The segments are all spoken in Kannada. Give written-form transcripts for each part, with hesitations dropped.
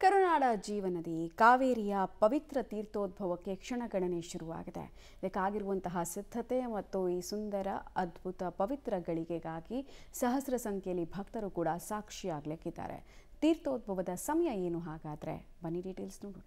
ಕರುನಾಡ ಜೀವನದಿ ಕಾವೇರಿಯ ಪವಿತ್ರ ತೀರ್ಥೋದ್ಭವಕ್ಕೆ ಕ್ಷಣಗಣನೆ ಶುರುವಾಗಿದೆ. ಇದಕ್ಕಾಗಿರುವಂತಹ ಸಿದ್ಧತೆ ಮತ್ತು ಈ ಸುಂದರ ಅದ್ಭುತ ಪವಿತ್ರ ಗಳಿಗೆಗಾಗಿ ಸಹಸ್ರ ಸಂಖ್ಯೆಯಲ್ಲಿ ಭಕ್ತರು ಕೂಡ ಸಾಕ್ಷಿಯಾಗಲಿಕ್ಕಿದ್ದಾರೆ. ತೀರ್ಥೋದ್ಭವದ ಸಮಯ ಏನು ಹಾಗಾದ್ರೆ ಬನ್ನಿ ಡೀಟೇಲ್ಸ್ ನೋಡೋಣ.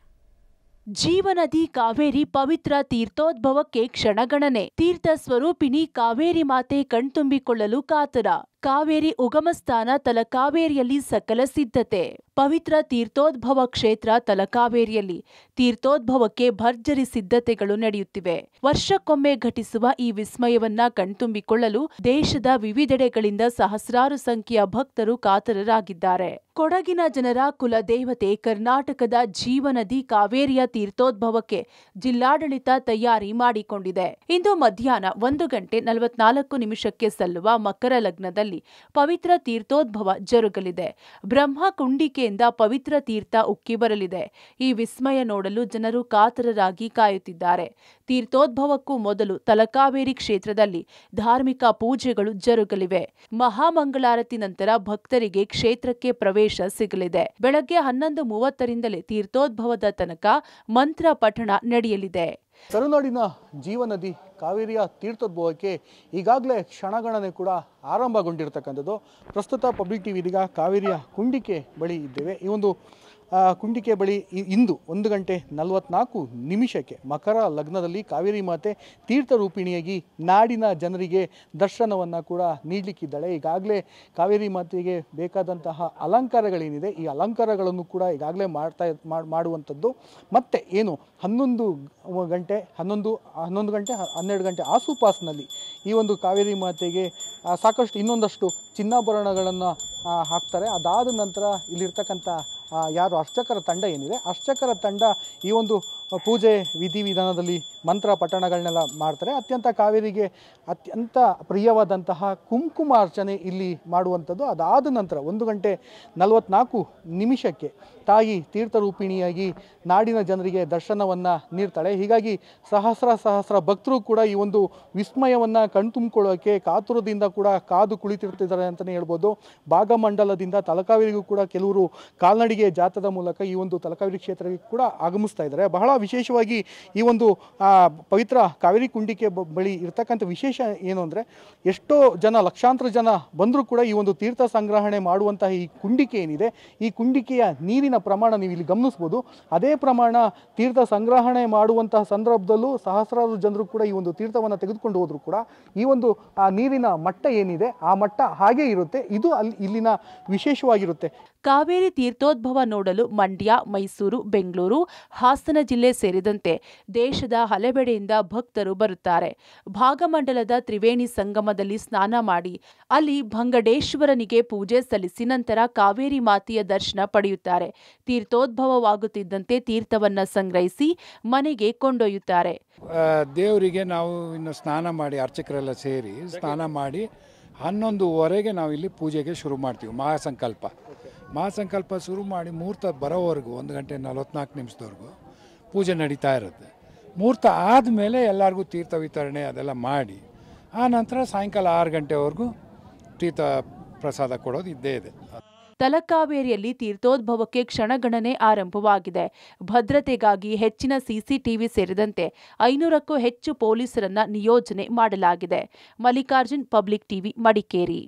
ಜೀವನದಿ ಕಾವೇರಿ ಪವಿತ್ರ ತೀರ್ಥೋದ್ಭವಕ್ಕೆ ಕ್ಷಣಗಣನೆ. ತೀರ್ಥ ಸ್ವರೂಪಿಣಿ ಕಾವೇರಿ ಮಾತೆ ಕಣ್ತುಂಬಿಕೊಳ್ಳಲು ಕಾತರ. ಕಾವೇರಿ ಉಗಮ ಸ್ಥಾನ ತಲಕಾವೇರಿಯಲ್ಲಿ ಸಕಲ ಸಿದ್ಧತೆ. ಪವಿತ್ರ ತೀರ್ಥೋದ್ಭವ ಕ್ಷೇತ್ರ ತಲಕಾವೇರಿಯಲ್ಲಿ ತೀರ್ಥೋದ್ಭವಕ್ಕೆ ಭರ್ಜರಿ ಸಿದ್ಧತೆಗಳು ನಡೆಯುತ್ತಿವೆ. ವರ್ಷಕ್ಕೊಮ್ಮೆ ಘಟಿಸುವ ಈ ವಿಸ್ಮಯವನ್ನ ಕಣ್ತುಂಬಿಕೊಳ್ಳಲು ದೇಶದ ವಿವಿಧೆಡೆಗಳಿಂದ ಸಹಸ್ರಾರು ಸಂಖ್ಯೆಯ ಭಕ್ತರು ಕಾತರರಾಗಿದ್ದಾರೆ. ಕೊಡಗಿನ ಜನರ ಕುಲದೇವತೆ ಕರ್ನಾಟಕದ ಜೀವನದಿ ಕಾವೇರಿಯ ತೀರ್ಥೋದ್ಭವಕ್ಕೆ ಜಿಲ್ಲಾಡಳಿತ ತಯಾರಿ ಮಾಡಿಕೊಂಡಿದೆ. ಇಂದು ಮಧ್ಯಾಹ್ನ 1:44 ಸಲ್ಲುವ ಮಕರ ಲಗ್ನದಲ್ಲಿ ಪವಿತ್ರ ತೀರ್ಥೋದ್ಭವ ಜರುಗಲಿದೆ. ಬ್ರಹ್ಮ ಕುಂಡಿಕೆಯಿಂದ ಪವಿತ್ರ ತೀರ್ಥ ಉಕ್ಕಿ ಬರಲಿದೆ. ಈ ವಿಸ್ಮಯ ನೋಡಲು ಜನರು ಕಾತರರಾಗಿ ಕಾಯುತ್ತಿದ್ದಾರೆ. ತೀರ್ಥೋದ್ಭವಕ್ಕೂ ಮೊದಲು ತಲಕಾವೇರಿ ಕ್ಷೇತ್ರದಲ್ಲಿ ಧಾರ್ಮಿಕ ಪೂಜೆಗಳು ಜರುಗಲಿವೆ. ಮಹಾಮಂಗಳಾರತಿ ನಂತರ ಭಕ್ತರಿಗೆ ಕ್ಷೇತ್ರಕ್ಕೆ ಪ್ರವೇಶ ಸಿಗಲಿದೆ. ಬೆಳಗ್ಗೆ 11:30ರಿಂದಲೇ ತೀರ್ಥೋದ್ಭವದ ತನಕ ಮಂತ್ರ ಪಠಣ ನಡೆಯಲಿದೆ. ಕರುನಾಡಿನ ಜೀವನದಿ ಕಾವೇರಿಯ ತೀರ್ಥೋದ್ಭವಕ್ಕೆ ಈಗಾಗಲೇ ಕ್ಷಣಗಣನೆ ಕೂಡ ಆರಂಭಗೊಂಡಿರತಕ್ಕಂಥದ್ದು. ಪ್ರಸ್ತುತ ಪಬ್ಲಿಕ್ ಟಿವಿ ಇದೀಗ ಕಾವೇರಿಯ ಕುಂಡಿಕೆ ಬಳಿ ಇದ್ದೇವೆ. ಈ ಒಂದು ಕುಂಡಿಕೆ ಬಳಿ ಇಂದು 1:44 ಮಕರ ಲಗ್ನದಲ್ಲಿ ಕಾವೇರಿ ಮಾತೆ ತೀರ್ಥರೂಪಿಣಿಯಾಗಿ ನಾಡಿನ ಜನರಿಗೆ ದರ್ಶನವನ್ನು ಕೂಡ ನೀಡಲಿಕ್ಕಿದ್ದಾಳೆ. ಈಗಾಗಲೇ ಕಾವೇರಿ ಮಾತೆಗೆ ಬೇಕಾದಂತಹ ಅಲಂಕಾರಗಳೇನಿದೆ ಈ ಅಲಂಕಾರಗಳನ್ನು ಕೂಡ ಈಗಾಗಲೇ ಮಾಡುವಂಥದ್ದು. ಮತ್ತೆ ಏನು 12 ಆಸುಪಾಸಿನಲ್ಲಿ ಈ ಒಂದು ಕಾವೇರಿ ಮಾತೆಗೆ ಸಾಕಷ್ಟು ಇನ್ನೊಂದಷ್ಟು ಚಿನ್ನಾಭರಣಗಳನ್ನು ಹಾಕ್ತಾರೆ. ಅದಾದ ನಂತರ ಇಲ್ಲಿರ್ತಕ್ಕಂಥ ಯಾರು ಅರ್ಚಕರ ತಂಡ ಏನಿದೆ ಅರ್ಚಕರ ತಂಡ ಈ ಒಂದು ಪೂಜೆ ವಿಧಿವಿಧಾನದಲ್ಲಿ ಮಂತ್ರ ಪಠಣಗಳನ್ನೆಲ್ಲ ಮಾಡ್ತಾರೆ. ಕಾವೇರಿಗೆ ಅತ್ಯಂತ ಪ್ರಿಯವಾದಂತಹ ಕುಂಕುಮಾರ್ಚನೆ ಇಲ್ಲಿ ಮಾಡುವಂಥದ್ದು. ಅದಾದ ನಂತರ 1:44 ತಾಯಿ ತೀರ್ಥರೂಪಿಣಿಯಾಗಿ ನಾಡಿನ ಜನರಿಗೆ ದರ್ಶನವನ್ನು ನೀಡ್ತಾಳೆ. ಹೀಗಾಗಿ ಸಹಸ್ರ ಭಕ್ತರು ಕೂಡ ಈ ಒಂದು ವಿಸ್ಮಯವನ್ನು ಕಣ್ತುಂಬಿಕೊಳ್ಳೋಕೆ ಕಾತುರದಿಂದ ಕೂಡ ಕಾದು ಕುಳಿತಿರ್ತಿದ್ದಾರೆ ಅಂತಲೇ ಹೇಳ್ಬೋದು. ಭಾಗಮಂಡಲದಿಂದ ತಲಕಾವೇರಿಗೂ ಕೂಡ ಕೆಲವರು ಕಾಲ್ನಡಿಗೆ ಜಾಥದ ಮೂಲಕ ಈ ಒಂದು ತಲಕಾವೇರಿ ಕ್ಷೇತ್ರಕ್ಕೆ ಕೂಡ ಆಗಮಿಸ್ತಾ ಇದ್ದಾರೆ. ಬಹಳ ವಿಶೇಷವಾಗಿ ಈ ಒಂದು ಪವಿತ್ರ ಕಾವೇರಿ ಕುಂಡಿಕೆ ಬಳಿ ಇರ್ತಕ್ಕಂಥ ವಿಶೇಷ ಏನು ಅಂದರೆ ಎಷ್ಟೋ ಜನ ಲಕ್ಷಾಂತರ ಜನ ಬಂದರೂ ಕೂಡ ಈ ಒಂದು ತೀರ್ಥ ಸಂಗ್ರಹಣೆ ಮಾಡುವಂತಹ ಈ ಕುಂಡಿಕೆ ಏನಿದೆ ಈ ಕುಂಡಿಕೆಯ ನೀರಿನ ಪ್ರಮಾಣ ನೀವು ಇಲ್ಲಿ ಗಮನಿಸ್ಬೋದು. ಅದೇ ಪ್ರಮಾಣ ತೀರ್ಥ ಸಂಗ್ರಹಣೆ ಮಾಡುವಂತಹ ಸಂದರ್ಭದಲ್ಲೂ ಸಹಸ್ರಾರು ಜನರು ಕೂಡ ಈ ಒಂದು ತೀರ್ಥವನ್ನು ತೆಗೆದುಕೊಂಡು ಹೋದ್ರು ಕೂಡ ಈ ಒಂದು ನೀರಿನ ಮಟ್ಟ ಏನಿದೆ ಆ ಮಟ್ಟ ಹಾಗೇ ಇರುತ್ತೆ. ಇದು ಇಲ್ಲಿನ ವಿಶೇಷವಾಗಿರುತ್ತೆ. ಕಾವೇರಿ ತೀರ್ಥೋದ್ಭವ ನೋಡಲು ಮಂಡ್ಯ, ಮೈಸೂರು, ಬೆಂಗಳೂರು, ಹಾಸನ ಜಿಲ್ಲೆ ಸೇರಿದಂತೆ ದೇಶದ ಹಲವೆಡೆಯಿಂದ ಭಕ್ತರು ಬರುತ್ತಾರೆ. ಭಾಗಮಂಡಲದ ತ್ರಿವೇಣಿ ಸಂಗಮದಲ್ಲಿ ಸ್ನಾನ ಮಾಡಿ ಅಲ್ಲಿ ಭಂಗಡೇಶ್ವರನಿಗೆ ಪೂಜೆ ಸಲ್ಲಿಸಿ ನಂತರ ಕಾವೇರಿ ಮಾತೆಯ ದರ್ಶನ ಪಡೆಯುತ್ತಾರೆ. ತೀರ್ಥೋದ್ಭವವಾಗುತ್ತಿದ್ದಂತೆ ತೀರ್ಥವನ್ನ ಸಂಗ್ರಹಿಸಿ ಮನೆಗೆ ಕೊಂಡೊಯ್ಯುತ್ತಾರೆ. ದೇವರಿಗೆ ನಾವು ಇನ್ನು ಸ್ನಾನ ಮಾಡಿ ಅರ್ಚಕರೆಲ್ಲ ಸೇರಿ ಸ್ನಾನ ಮಾಡಿ 11:15 ನಾವು ಇಲ್ಲಿ ಪೂಜೆಗೆ ಶುರು ಮಾಡ್ತೀವಿ. ಮಹಾಸಂಕಲ್ಪ ಶುರು ಮಾಡಿ ಮುಹೂರ್ತ ಬರೋವರೆಗೂ 1:44 ಪೂಜೆ ನಡೀತಾ ಇರುತ್ತೆ. ಮುಹೂರ್ತ ಆದಮೇಲೆ ಎಲ್ಲರಿಗೂ ತೀರ್ಥ ವಿತರಣೆ ಅದೆಲ್ಲ ಮಾಡಿ ಆ ನಂತರ ಸಾಯಂಕಾಲ 6 ಗಂಟೆವರೆಗೂ ತೀರ್ಥ ಪ್ರಸಾದ ಕೊಡೋದು ಇದ್ದೇ ಇದೆ. ತಲಕಾವೇರಿಯಲ್ಲಿ ತೀರ್ಥೋದ್ಭವಕ್ಕೆ ಕ್ಷಣಗಣನೆ ಆರಂಭವಾಗಿದೆ. ಭದ್ರತೆಗಾಗಿ ಹೆಚ್ಚಿನ ಸಿಸಿಟಿವಿ ಸೇರಿದಂತೆ 500ಕ್ಕೂ ಹೆಚ್ಚು ಪೊಲೀಸರನ್ನ ನಿಯೋಜನೆ ಮಾಡಲಾಗಿದೆ. Mallikarjun, public TV, Madikeri.